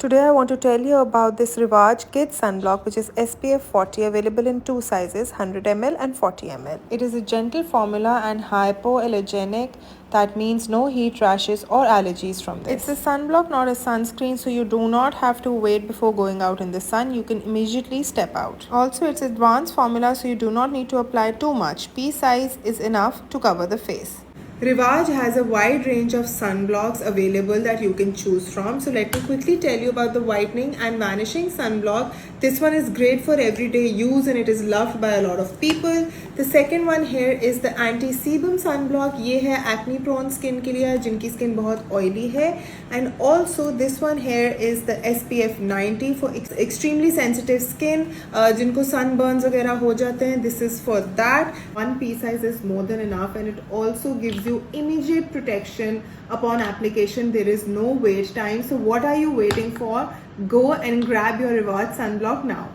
Today I want to tell you about this Rivaj Kids Sunblock, which is SPF 40, available in two sizes, 100 ml and 40 ml. It is a gentle formula and hypoallergenic. That means no heat rashes or allergies from this. It's a sunblock, not a sunscreen, so you do not have to wait before going out in the sun. You can immediately step out. Also, it's advanced formula, so you do not need to apply too much. Pea size is enough to cover the face. Rivaj has a wide range of sunblocks available that you can choose from. So let me quickly tell you about the whitening and vanishing sunblock. This one is great for everyday use and it is loved by a lot of people. The second one here is the anti-sebum sunblock. ये है acne prone skin के लिए, जिनकी skin बहुत oily है. And also this one here is the SPF 90 for extremely sensitive skin, जिनको sunburns वगैरह हो जाते हैं. This is for that. One pea size is more than enough and it also gives you immediate protection upon application. There is no wait time. So what are you waiting for? Go and grab your Rivaj sunblock now.